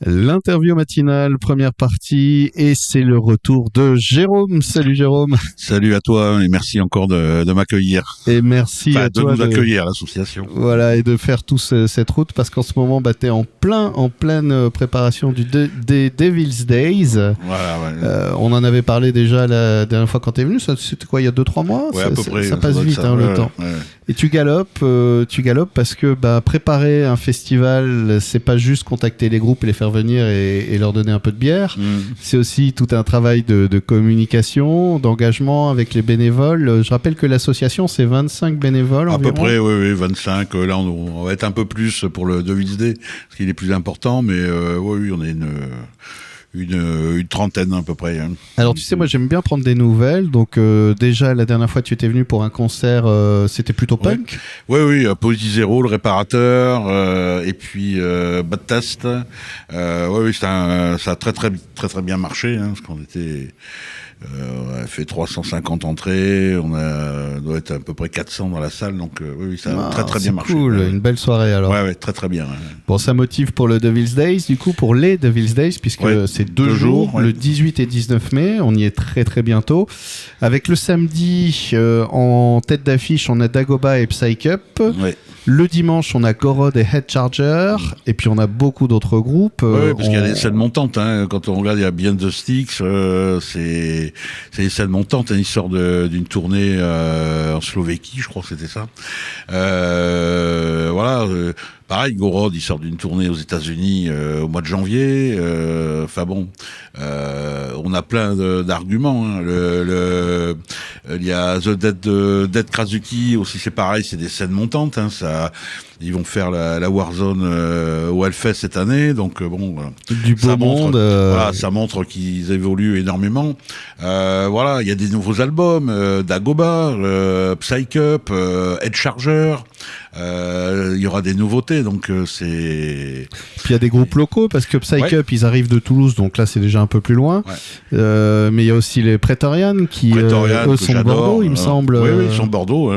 L'interview matinale, première partie, et c'est le retour de Jérôme. Salut Jérôme. Salut à toi et merci encore de m'accueillir. Et merci à toi de nous accueillir à l'association. Voilà, et de faire cette route parce qu'en ce moment, t'es en pleine préparation des Devil's Days. Voilà, ouais. On en avait parlé déjà la dernière fois quand t'es venu. C'était quoi, il y a 2-3 mois? Ouais, à peu près. Ça passe vite, le temps. Ouais. Et tu galopes parce que préparer un festival, c'est pas juste contacter les groupes et les faire venir et leur donner un peu de bière. C'est aussi tout un travail de communication, d'engagement avec les bénévoles. Je rappelle que l'association, c'est 25 bénévoles environ. À peu près, oui, 25. Là, on va être un peu plus pour le Devil's Day, parce qu'il est plus important, mais oui, on est une trentaine à peu près. Alors tu sais, moi j'aime bien prendre des nouvelles. Donc déjà la dernière fois tu étais venu pour un concert, c'était plutôt punk. Oui, Poésie Zéro, le réparateur, et puis Bad Test. Oui, ça a très bien marché, parce qu'on était... on a fait 350 entrées, doit être à peu près 400 dans la salle, donc oui, ça a très bien marché. Cool, une belle soirée alors. Ouais, très bien. Ouais. Bon, ça motive pour le Devil's Days, du coup, pour les Devil's Days, puisque c'est deux jours, le 18 et 19 mai, on y est très bientôt. Avec le samedi, en tête d'affiche, on a Dagoba et Psych Up. Ouais. Le dimanche, on a Gorod et Head Charger, et puis on a beaucoup d'autres groupes. Oui, parce qu'il y a des scènes montantes. Quand on regarde, il y a Beyond the Sticks, c'est des scènes montantes. Ils sortent d'une tournée en Slovéquie, je crois que c'était ça. Voilà. Pareil, Gorod, il sort d'une tournée aux États-Unis au mois de janvier. On a plein d'arguments. Il y a The Dead Krasuki aussi, c'est pareil, c'est des scènes montantes. Ils vont faire la Warzone au Hellfest cette année, donc du beau monde. Voilà, ça montre qu'ils évoluent énormément. Voilà, il y a des nouveaux albums, Dagoba, Psych Up, Head Charger. Il y aura des nouveautés, donc c'est. Puis il y a des groupes locaux parce que Psych Up, ils arrivent de Toulouse, donc là c'est déjà un peu plus loin. Ouais. Mais il y a aussi les Praetorian qui eux sont de Bordeaux, il me semble. Oui, ils sont de Bordeaux.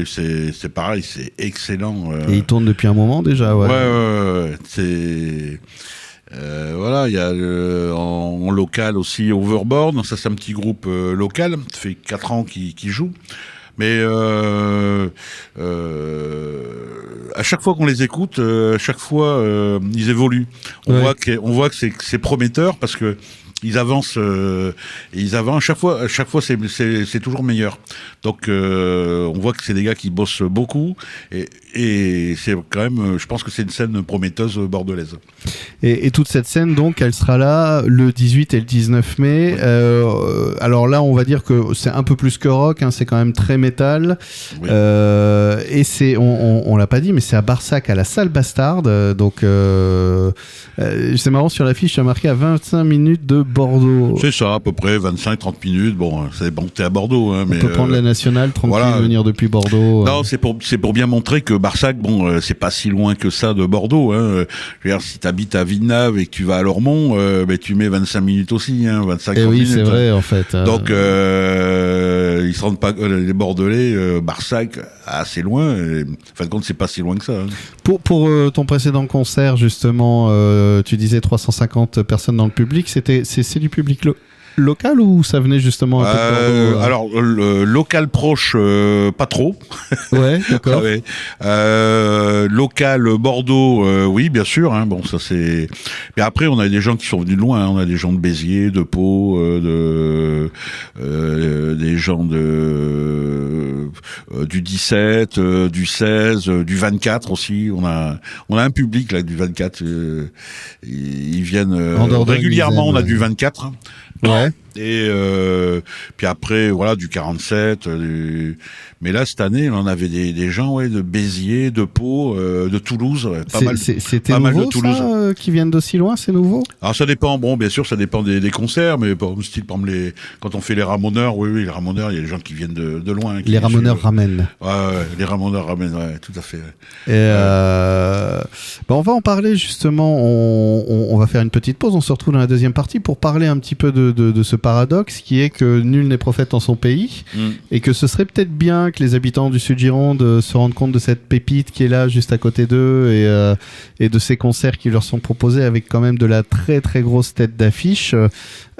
C'est pareil, c'est excellent. Et ils tournent depuis un moment déjà. Ouais. C'est. Voilà, il y a en local aussi Overboard. Ça, c'est un petit groupe local. Ça fait 4 ans qu'ils jouent. Mais à chaque fois qu'on les écoute, chaque fois ils évoluent. On voit que c'est prometteur parce que ils avancent chaque fois c'est toujours meilleur. Donc on voit que c'est des gars qui bossent beaucoup et c'est quand même, je pense que c'est une scène prometteuse bordelaise. Et toute cette scène, donc, elle sera là le 18 et le 19 mai. Oui. Alors là, on va dire que c'est un peu plus que rock, c'est quand même très métal. Oui. Et c'est, on l'a pas dit, mais c'est à Barsac, à la salle Bastarde. Donc, c'est marrant, sur l'affiche, il y a marqué à 25 minutes de Bordeaux. C'est ça, à peu près 25-30 minutes. Bon, c'est bon, t'es à Bordeaux. On peut prendre la nationale, tranquille, venir depuis Bordeaux. Non, c'est pour bien montrer que Barsac, c'est pas si loin que ça de Bordeaux. Je veux dire, si t'habites à Villeneuve et que tu vas à Lormont, tu mais 25 minutes aussi, 25 minutes. Oui, c'est vrai, en fait. Donc, ils se rendent pas, les Bordelais, Barsac, assez loin. En fin de compte, c'est pas si loin que ça. Pour ton précédent concert, justement, tu disais 350 personnes dans le public. C'est du public local ou ça venait justement un peu de Bordeaux? Alors, local proche, pas trop. Ouais, d'accord. Ouais. Local Bordeaux, oui, bien sûr. Bon, ça c'est. Mais après, on a des gens qui sont venus de loin. On a des gens de Béziers, de Pau, des gens du 17, du 16, du 24 aussi. On a un public là du 24. Ils viennent régulièrement. On a du 24. Ouais. Et puis après, voilà, du 47. Mais là, cette année, on avait des gens, de Béziers, de Pau, de Toulouse, C'était pas nouveau, mal de Toulouse. Ça, qui viennent d'aussi loin, c'est nouveau? Alors ça dépend. Bon, bien sûr, ça dépend des concerts, mais style, par exemple, quand on fait les Ramoneurs, oui, les Ramoneurs, il y a des gens qui viennent de loin. Les Ramoneurs ramènent. Ouais, les Ramoneurs ramènent, ouais, tout à fait. Et on va en parler justement. On va faire une petite pause. On se retrouve dans la deuxième partie pour parler un petit peu de ce paradoxe qui est que nul n'est prophète en son pays et que ce serait peut-être bien que les habitants du Sud-Gironde se rendent compte de cette pépite qui est là juste à côté d'eux et de ces concerts qui leur sont proposés avec quand même de la très très grosse tête d'affiche.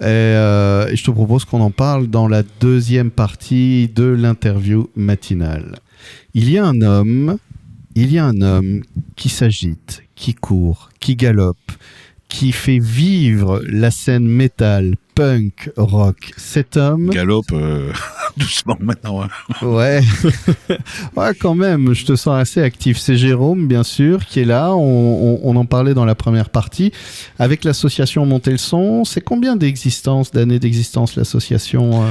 Et je te propose qu'on en parle dans la deuxième partie de l'interview matinale. Il y a un homme qui s'agite, qui court, qui galope, qui fait vivre la scène métal, punk, rock. Cet homme... Galope doucement maintenant. Hein. Ouais. Ouais, quand même, je te sens assez actif. C'est Jérôme, bien sûr, qui est là. On en parlait dans la première partie. Avec l'association Monter le Son, c'est combien d'années d'existence, l'association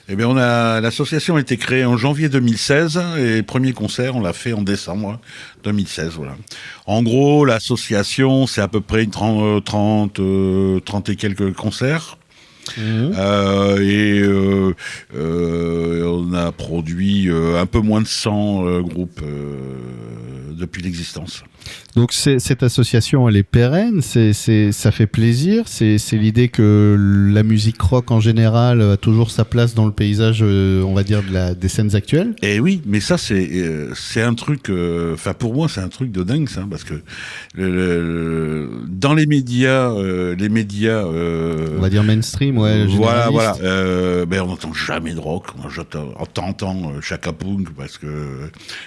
Eh bien, l'association a été créée en janvier 2016 et le premier concert, on l'a fait en décembre 2016, voilà. En gros, l'association, c'est à peu près 30 et quelques concerts. On a produit un peu moins de 100 groupes depuis l'existence. Donc cette association, elle est pérenne, ça fait plaisir, c'est l'idée que la musique rock en général a toujours sa place dans le paysage, on va dire, des scènes actuelles. Et oui, mais ça c'est un truc, pour moi c'est un truc de dingue ça, parce que dans les médias, on va dire mainstream, ouais. Voilà, on n'entend jamais de rock, on entend Chaka Punk parce que,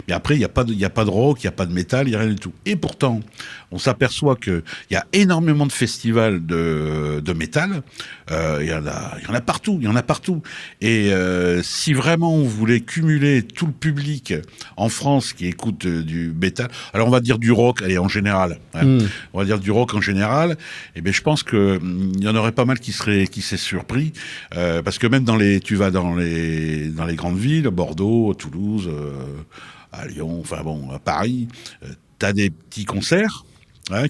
mais après il y a pas de rock, il y a pas de métal, il y a rien du tout. Et pourtant, on s'aperçoit que il y a énormément de festivals de métal. Il y en a partout. Et si vraiment on voulait cumuler tout le public en France qui écoute du métal, alors on va dire du rock, allez, en général. Hein, on va dire du rock en général. Et bien, je pense que il y en aurait pas mal qui s'est surpris, parce que même tu vas dans les grandes villes, Bordeaux, Toulouse, à Lyon, à Paris. T'as des petits concerts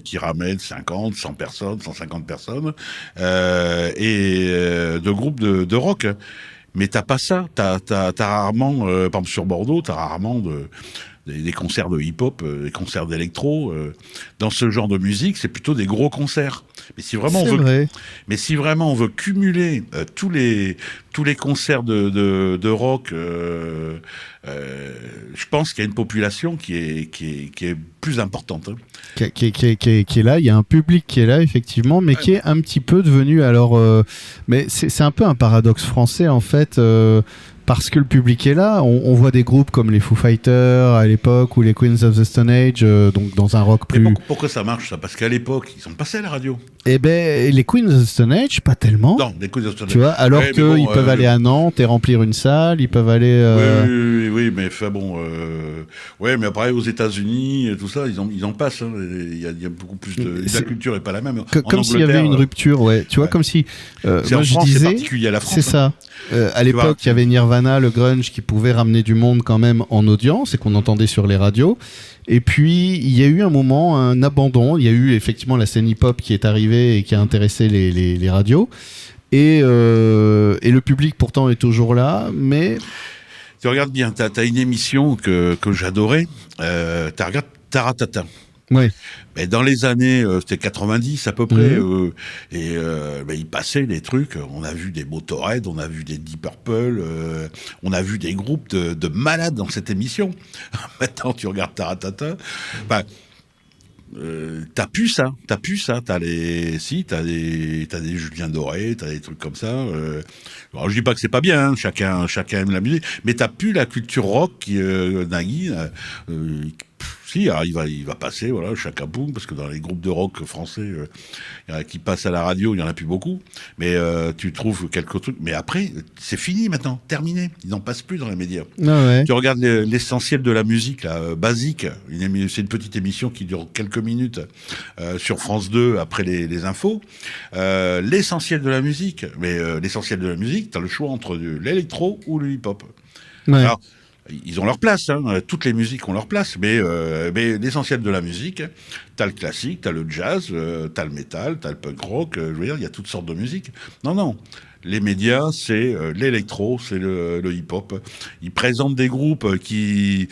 qui ramènent 50, 100 personnes, 150 personnes, de groupes de rock. Mais t'as pas ça. T'as rarement, par exemple sur Bordeaux, t'as rarement des concerts de hip-hop, des concerts d'électro. Dans ce genre de musique, c'est plutôt des gros concerts. Mais si vraiment on veut cumuler tous les concerts de rock, je pense qu'il y a une population qui est plus importante. Hein. Qui est là, il y a un public qui est là effectivement, mais qui est un petit peu devenu mais c'est un peu un paradoxe français en fait. Parce que le public est là, on voit des groupes comme les Foo Fighters à l'époque ou les Queens of the Stone Age, donc dans un rock plus... Pourquoi ça marche ça ? Parce qu'à l'époque, ils sont passés à la radio. Eh ben, les Queens of the Stone Age, pas tellement. Non, les Queens of the Stone Age. Tu vois, alors qu'ils peuvent aller à Nantes et remplir une salle, ils peuvent aller... Oui, mais ouais, mais après aux États-Unis, tout ça, ils en passent. Hein. Il y a beaucoup plus de... La culture est pas la même. Comme s'il y avait une rupture, ouais. Tu vois, comme si... moi, je disais... C'est particulier à la France. C'est ça. À l'époque, il y avait Nirvana, le grunge, qui pouvait ramener du monde quand même en audience et qu'on entendait sur les radios. Et puis, il y a eu un moment, un abandon. Il y a eu effectivement la scène hip-hop qui est arrivée et qui a intéressé les radios. Et le public, pourtant, est toujours là, mais... Tu regardes bien, t'as une émission que j'adorais. T'as regardé Taratata. Oui. Mais dans les années, c'était 90 à peu près, il passait des trucs. On a vu des Motorhead, on a vu des Deep Purple, on a vu des groupes de malades dans cette émission. Maintenant, tu regardes Taratata. T'as plus ça. T'as des Julien Doré, t'as des trucs comme ça. Alors je dis pas que c'est pas bien, hein, chacun aime la musique, mais t'as plus la culture rock qui Nagui. Si, alors il va passer, voilà, Chaka Punk, parce que dans les groupes de rock français, il y en a qui passent à la radio, il y en a plus beaucoup, mais tu trouves quelques trucs. Mais après, c'est fini maintenant, terminé. Ils n'en passent plus dans les médias. Ah ouais. Tu regardes l'essentiel de la musique, là, basique. C'est une petite émission qui dure quelques minutes sur France 2 après les infos. L'essentiel de la musique, t'as le choix entre l'électro ou le hip-hop. Ouais. Alors, ils ont leur place, hein. Toutes les musiques ont leur place, mais l'essentiel de la musique, t'as le classique, t'as le jazz, t'as le métal, t'as le punk rock, je veux dire, il y a toutes sortes de musiques. Non. Les médias, c'est l'électro, c'est le hip-hop. Ils présentent des groupes qui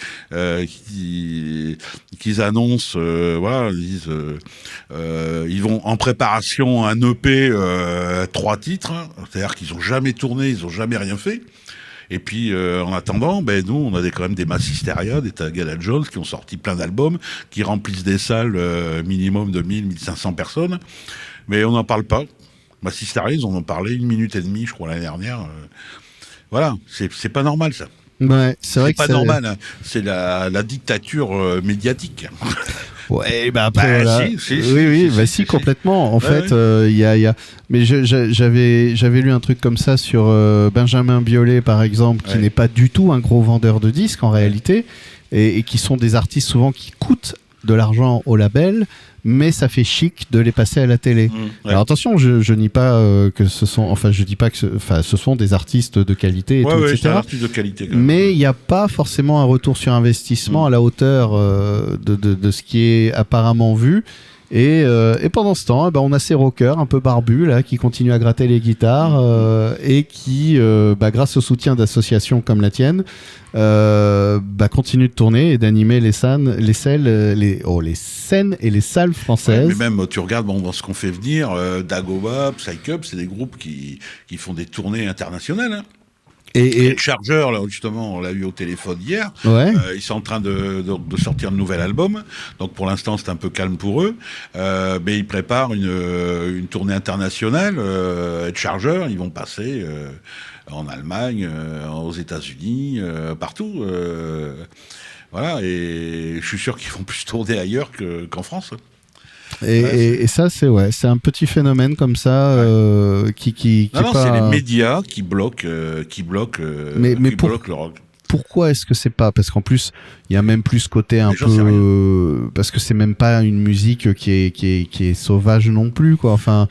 annoncent, voilà, ils disent, ils vont en préparation un EP, 3 titres, hein. C'est-à-dire qu'ils ont jamais tourné, ils ont jamais rien fait. Et puis, en attendant, nous, on a quand même des Mass Hysteria, des Tagada Jones qui ont sorti plein d'albums, qui remplissent des salles minimum de 1500 personnes. Mais on n'en parle pas. Mass Hysteria, ils en ont parlé 1 minute et demie, je crois, l'année dernière. Voilà, c'est pas normal, ça. Ouais, c'est vrai que pas normal, hein. C'est la dictature médiatique. Ouais, après, voilà. Si, complètement. En fait, mais j'avais lu un truc comme ça sur Benjamin Biolay, par exemple, qui n'est pas du tout un gros vendeur de disques en réalité, et qui sont des artistes souvent qui coûtent de l'argent au label, mais ça fait chic de les passer à la télé. Alors attention, je nie pas que ce sont, je dis pas que ce sont des artistes de qualité, et tout, etc. C'est un artiste de qualité. Quand même. Mais il n'y a pas forcément un retour sur investissement à la hauteur de ce qui est apparemment vu. Et pendant ce temps, on a ces rockers un peu barbus là qui continuent à gratter les guitares et qui, grâce au soutien d'associations comme la tienne, continuent de tourner et d'animer les scènes et les salles françaises. Ouais, mais même tu regardes dans ce qu'on fait venir, Dagoba, Psych Up, c'est des groupes qui font des tournées internationales. Hein. Et Chargeur, là, justement, on l'a eu au téléphone hier. Ouais. Ils sont en train de sortir un nouvel album. Donc, pour l'instant, c'est un peu calme pour eux. Mais ils préparent une tournée internationale. Chargeur, ils vont passer en Allemagne, aux États-Unis, partout. Voilà. Et je suis sûr qu'ils vont plus tourner ailleurs qu'en France. Et ça, c'est un petit phénomène comme ça qui non, pas... c'est les médias qui bloquent le rock. Pourquoi est-ce que c'est pas? Parce qu'en plus, il y a même plus ce côté un peu... parce que c'est même pas une musique qui est sauvage non plus, quoi. Enfin,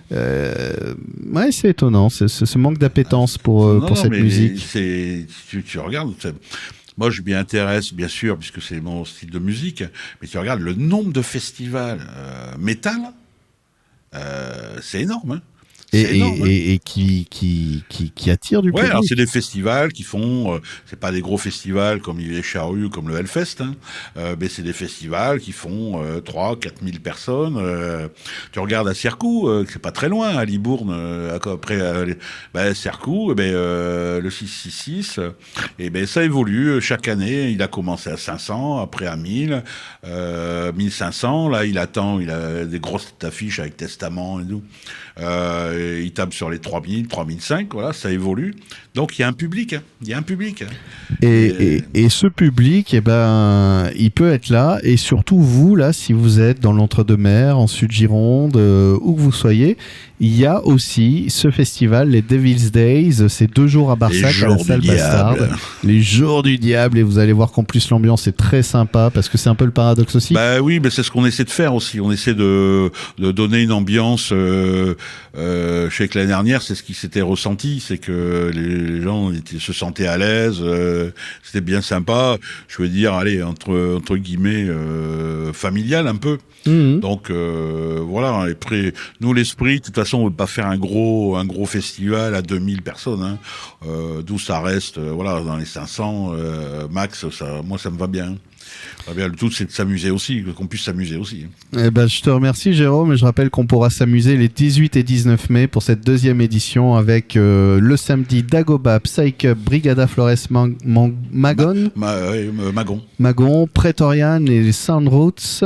c'est étonnant, ce manque d'appétence pour cette musique. Tu regardes... Moi, je m'y intéresse, bien sûr, puisque c'est mon style de musique, mais tu regardes le nombre de festivals métal, c'est énorme, hein. Et qui attire du public. Alors c'est des festivals qui font, c'est pas des gros festivals comme les Charrues, comme le Hellfest, hein, mais c'est des festivals qui font 3-4 000 personnes. Tu regardes à Cercou, c'est pas très loin, à Libourne, après Cercou, le 666, et ça évolue chaque année. Il a commencé à 500, après à 1000, 1500. Là, il a des grosses affiches avec Testament et tout. Il tape sur les 3000, 3005, voilà, ça évolue. Donc il y a un public, hein. Il y a un public. Et ce public, il peut être là, et surtout vous, là, si vous êtes dans l'Entre-deux-Mers, en Sud-Gironde, où que vous soyez, il y a aussi ce festival, les Devil's Days, c'est 2 jours à Barsac, à la salle Bastarde. Les jours du diable, et vous allez voir qu'en plus l'ambiance est très sympa, parce que c'est un peu le paradoxe aussi. Oui, mais c'est ce qu'on essaie de faire aussi. On essaie de donner une ambiance. Je sais que l'année dernière, c'est ce qui s'était ressenti, c'est que les gens se sentaient à l'aise, c'était bien sympa. Je veux dire, allez, entre guillemets, familial un peu. Donc voilà. Et après, nous l'esprit, de toute façon, on veut pas faire un gros festival à 2000 personnes, hein. D'où ça reste, dans les 500 max. Moi, ça me va bien. Le tout, c'est de s'amuser aussi, qu'on puisse s'amuser aussi. Je te remercie, Jérôme, et je rappelle qu'on pourra s'amuser les 18 et 19 mai pour cette 2e édition avec le samedi Dagoba, Psych Up, Brigada Flores Magon, Praetorian et les Sound Roots,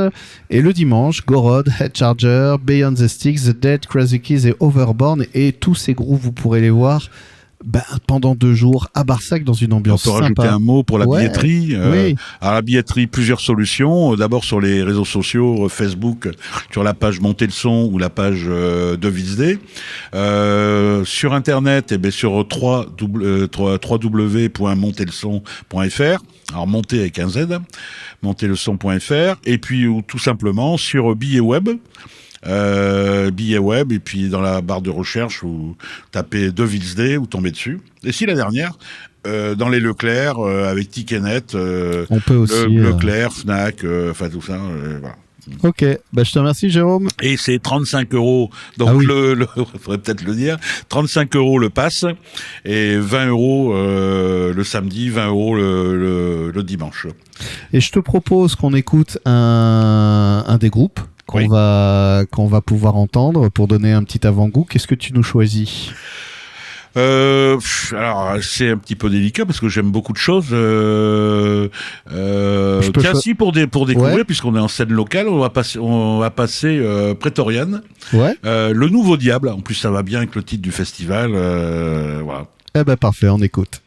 et le dimanche, Gorod, Head Charger, Beyond the Sticks, The Dead, Crazy Keys et Overborn, et tous ces groupes, vous pourrez les voir pendant 2 jours à Barsac dans une ambiance sympa. On peut rajouter un mot pour la billetterie. Oui. Alors la billetterie, plusieurs solutions. D'abord sur les réseaux sociaux, Facebook, sur la page Montez le son ou la page Devil's Day. Sur Internet, sur www.monterleson.fr. Alors monter avec un Z, monterleson.fr. Et puis ou tout simplement sur Billet Web. Billet web, et puis dans la barre de recherche vous tapez Devil's Day, vous tombez dessus. Et si la dernière, dans les Leclerc, avec Ticketnet, on peut aussi, Leclerc, Fnac, enfin tout ça, voilà. Ok, bah, je te remercie Jérôme. Et c'est 35 €, donc faudrait peut-être le dire, 35 € le pass, et 20 € le samedi, 20 € le dimanche. Et je te propose qu'on écoute un des groupes qu'on va pouvoir entendre pour donner un petit avant-goût. Qu'est-ce que tu nous choisis ? Alors c'est un petit peu délicat parce que j'aime beaucoup de choses. Tiens, si pour découvrir, puisqu'on est en scène locale, on va passer Prétoriane. Ouais. Le Nouveau Diable. En plus, ça va bien avec le titre du festival. Voilà. Eh ben parfait, on écoute.